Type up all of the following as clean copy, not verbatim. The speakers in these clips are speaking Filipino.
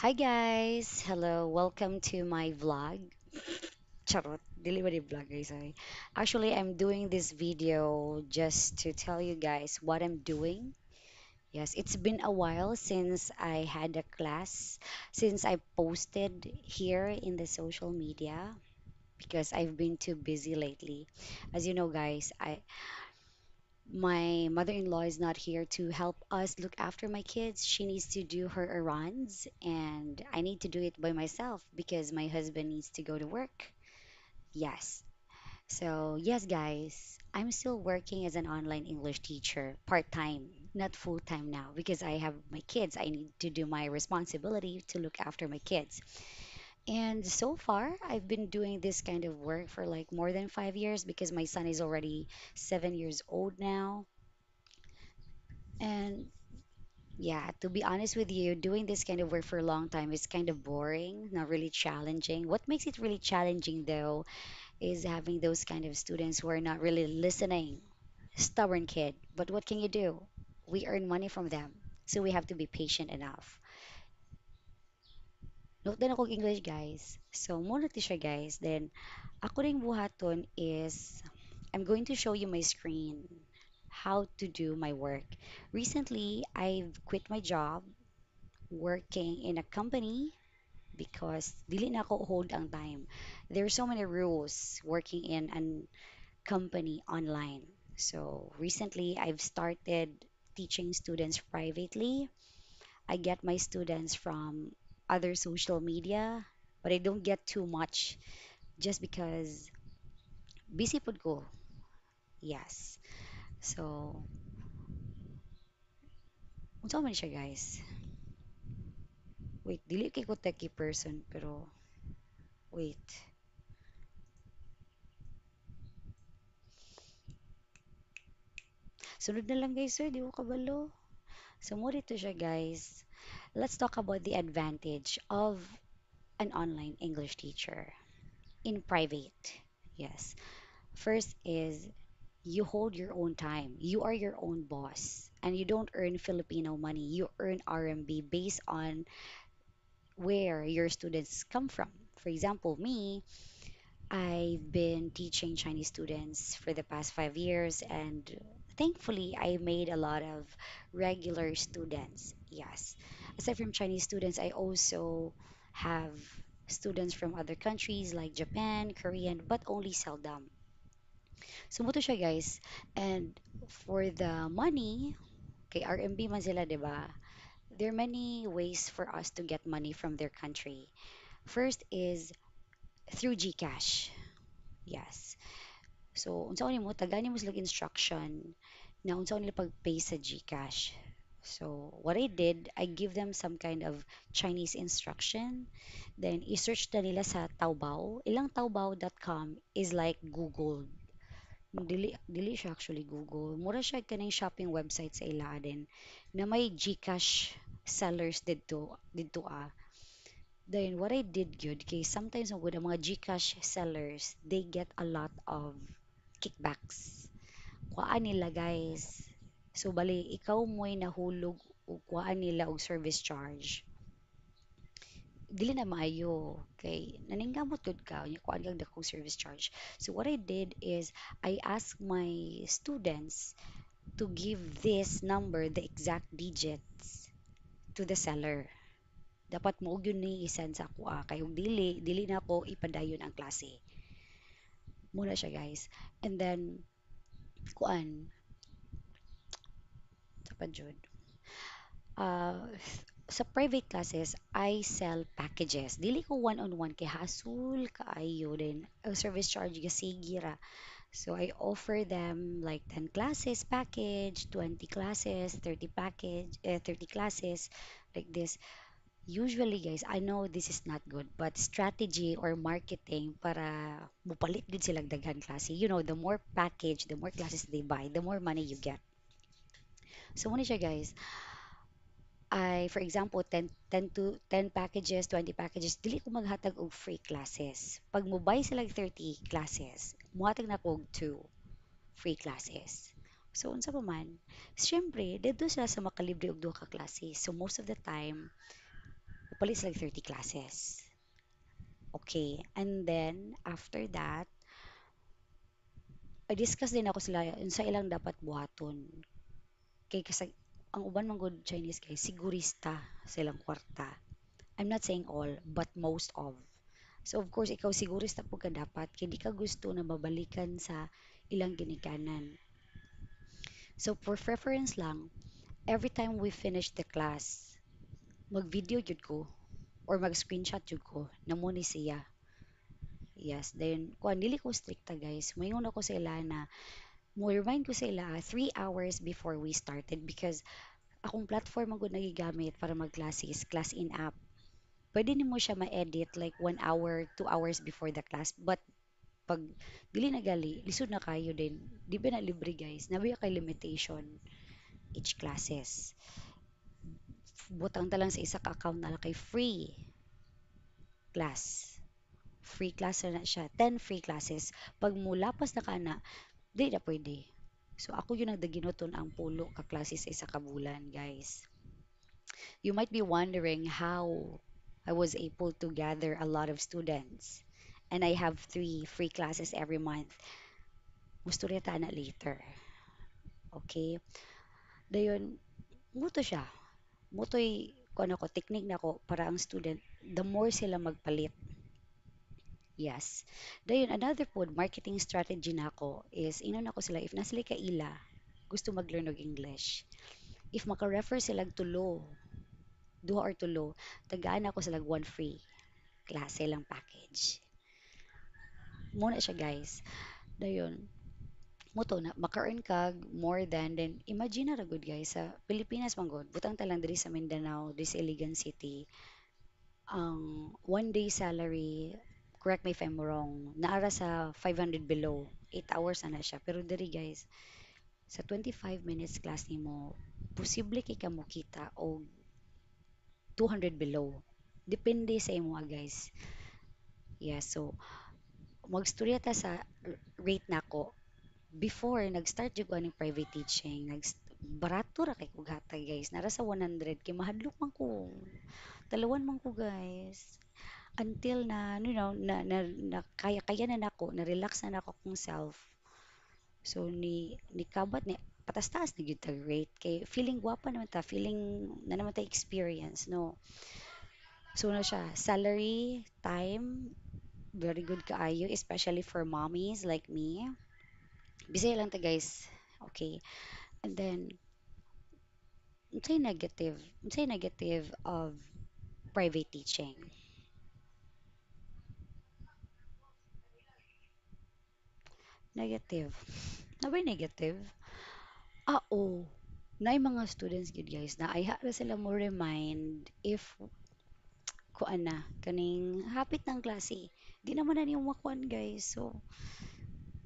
Hi guys! Hello, welcome to my vlog. Charot, dili ba di vlog guys? Sorry. Actually, I'm doing this video just to tell you guys what I'm doing. Yes, it's been a while since I had a class, since I posted here in the social media because I've been too busy lately. As you know, guys, my mother-in-law is not here to help us look after my kids. She needs to do her errands, and I need to do it by myself because my husband needs to go to work. Yes. So, yes, guys, I'm still working as an online English teacher, part-time, not full-time now because I have my kids. I need to do my responsibility to look after my kids. And so far, I've been doing this kind of work for like more than 5 years because my son is already 7 years old now. And yeah, to be honest with you, doing this kind of work for a long time is kind of boring, not really challenging. What makes it really challenging though is having those kind of students who are not really listening. Stubborn kid. But what can you do? We earn money from them. So we have to be patient enough. Note din ako English, guys. So, muna to siya, guys. Then, ako ring buhaton is, I'm going to show you my screen, how to do my work. Recently, I've quit my job working in a company because dili na ako hold ang time. There are so many rules working in a company online. So recently, I've started teaching students privately. I get my students from other social media, but I don't get too much just because busy pod ko. Yes. So, unsa man siya guys? Wait, dili kay ko techie person pero wait. Sunod na lang guys, sir, di ko kabalo. So, mo dito siya guys. Let's talk about the advantage of an online English teacher in private. Yes. First is you hold your own time. You are your own boss and you don't earn Filipino money. You earn RMB based on where your students come from. For example, me, I've been teaching Chinese students for the past 5 years, and thankfully, I made a lot of regular students. Yes. Aside from Chinese students, I also have students from other countries like Japan, Korean, but only seldom. So, muto siya, guys. And for the money, kay RMB man sila, di ba? There are many ways for us to get money from their country. First is through GCash. Yes. So, unsa ni mo tagani mo sila instruction na unsa nila pag-pay sa GCash. So, what I did, I give them some kind of Chinese instruction. Then, i-search na nila sa Taobao. Ilang Taobao.com is like Google. Dili siya actually Google. Mura siya kaning shopping website sa ila din na may GCash sellers didto Then what I did good kay sometimes ang good ang mga GCash sellers, they get a lot of kickbacks. Kuhaan nila guys. So bali ikaw mo'y nahulog o kuhaan nila og service charge. Dili na maayo kay naningkamot gud ka nya kuhaan kag dakong service charge. So what I did is I asked my students to give this number the exact digits to the seller. Dapat mo yun ni isend sa ako kay ug dili na ako ipadayon ang klase. Muna siya guys. And then kuan sa pa jud. Uh, sa private classes, I sell packages. Dili ko one-on-one kay hasul kaayo din. Ang service charge gasigi ra. So I offer them like 10 classes package, 20 classes, 30 classes like this. Usually guys, I know this is not good, but strategy or marketing para mupalit gid silang daghan klase. You know, the more package, the more classes they buy, the more money you get. So muna siya guys. For example, 10 packages, 20 packages, dili ko maghatag og free classes. Pag mo buy sila 30 classes, muhatag na ko og 2 free classes. So, unsa pa man, siyempre, dito sila sa makalibre og duha ka klase. So, most of the time, Upalit like 30 classes. Okay. And then, after that, I discuss din ako sila sa ilang dapat buhaton. Kay kasi ang uban man good Chinese guys, sigurista silang kwarta. I'm not saying all, but most of. So of course, ikaw sigurista po ka dapat, kay di ka gusto na babalikan sa ilang ginikanan. So for preference lang, every time we finish the class, mag-video jud ko or mag-screenshot jud ko na mo ni siya. Yes, then kuan dili ko stricta guys. Moingon ako sa ila na mo remind ko sa ila 3 hours before we started because akong platform ang gud nagigamit para magklase is class in app. Pwede nimo siya ma-edit like 1 hour, 2 hours before the class. But pag dili na gali, lisod na kayo din. Di ba na libre guys? Nabiya kay limitation each classes. Butang ta lang sa isa ka account na lang kay free class. Free class na siya. 10 free classes. Pag mulapas na ka na, di na pwede. So ako yun ang daginoton ang pulo ka classes sa isa ka bulan, guys. You might be wondering how I was able to gather a lot of students. And I have 3 free classes every month. Musturya ta na later. Okay? Dayon, muto siya. Mutoy, kung ano ko, technique na ko para ang student, the more sila magpalit. Yes. Dayon, another po, marketing strategy na ako is, inon ako sila, if nasili ka ila, gusto mag-learn og English. If maka-refer sila tulo, duha or tulo, tagaan ako sila one free klase lang package. Muna siya guys. Dayon, moto na maka-earn kag more than then imagine na ra good guys sa Pilipinas man god butang talang diri sa Mindanao diri sa Iligan City ang 1 day salary, correct me if I'm wrong, naara sa 500 below. 8 hours na siya. Pero diri guys, sa 25 minutes class nimo, posible kay ka mo kita o 200 below. Depende sa imo guys. Yeah, so magstorya ta sa rate nako. Before nag-start jud ko aning private teaching, barato ra kay kog hatag guys. Nara sa 100 kay mahadlok man ko. Talawan man ko guys. Until na na kaya na nako na relax na nako kung self so ni kabat ni patas-taas na gyud tag rate kay feeling gwapa naman ta feeling na naman ta experience no so na siya salary time very good kaayo especially for mommies like me bisaya lang ta guys okay and then unsay negative of private teaching negative na ba negative oo. Naay mga students gyud guys na ay ra sila mo remind if kuan na kaning hapit ng klase. Di naman na niyo makuan guys. So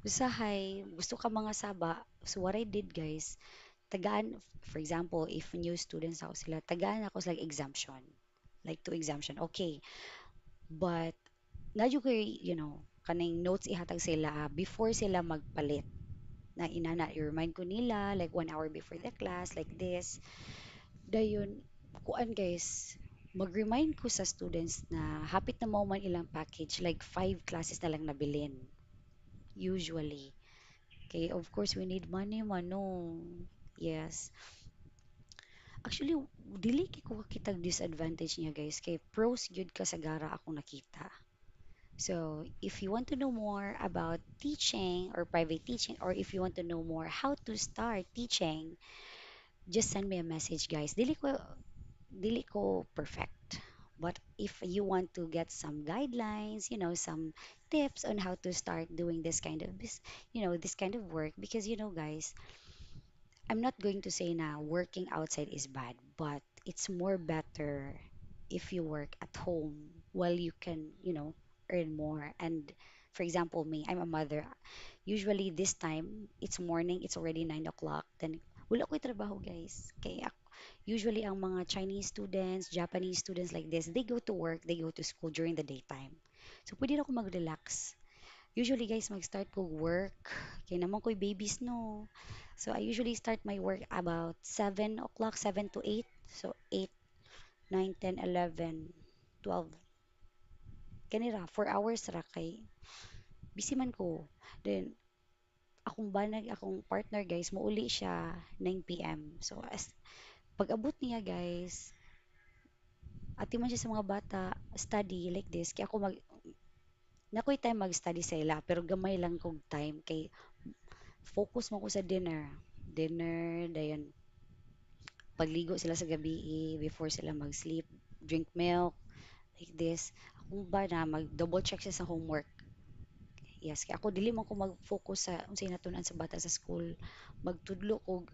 usahay gusto ka mga saba. So what I did guys, tagaan for example if new students ako sila, tagaan ako sa like exemption. Like to exemption. Okay. But nadyo ko kaning notes ihatag sila before sila magpalit na inana i-remind ko nila like 1 hour before the class like this. Dayon, kuan guys, mag-remind ko sa students na hapit na mo man ilang package, like 5 classes na lang nabilin. Usually. Okay, of course, we need money man, no. Yes. Actually, dili kay ko kitag disadvantage niya guys, kay pros gyud ka sa gara ako nakita. So, if you want to know more about teaching or private teaching, or if you want to know more how to start teaching, just send me a message, guys. Dili ko perfect. But if you want to get some guidelines, some tips on how to start doing this kind of this kind of work because guys, I'm not going to say now working outside is bad, but it's more better if you work at home while you can, earn more. And for example, me, I'm a mother. Usually this time, it's morning, it's already 9 o'clock. Then wala ko'y trabaho, guys. Kaya usually ang mga Chinese students, Japanese students like this, they go to work, they go to school during the daytime. So pwede na ako mag-relax. Usually guys, mag-start ko work. Kaya naman ko'y babies, no. So I usually start my work about 7 o'clock, 7 to 8. So 8. 9, 10, 11, 12. Kanira, 4 hours ra kay busy man ko. Then, akong banag, akong partner guys, mauli siya 9 p.m. So, as pag-abot niya guys, ati man siya sa mga bata, study like this. Kaya ako nakoy time mag-study sa ila, pero gamay lang kog time. Kay focus mo ko sa dinner. Dinner, dayon, pagligo sila sa gabi before sila mag-sleep, drink milk, like this. Akong ba na mag-double check siya sa homework. Yes, kaya ako dili man ko mag-focus sa unsay natunan sa bata sa school. Magtudlo og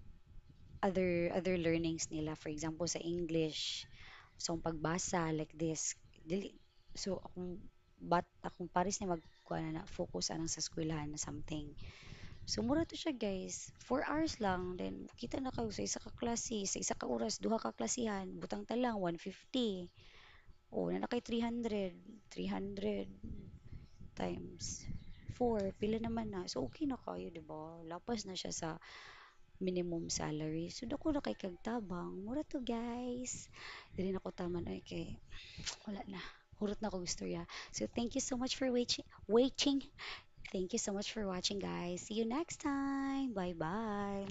other learnings nila. For example, sa English, sa pagbasa like this. Dili, so akong pares na magkuha na focus anang sa eskwelahan na something. So mura to siya guys. 4 hours lang. Then kita na kayo sa isa ka klase, sa isa ka oras, duha ka klasihan. Butang talang 150. O na kay 300. 300 times 4. Pila naman na. So okay na kayo, di ba? Lapas na siya sa minimum salary. So dako na kay kagtabang. Mura to guys. Dili na ko taman ay kay wala na. Hurot na ko istorya. So thank you so much for waiting. Thank you so much for watching guys. See you next time. Bye bye.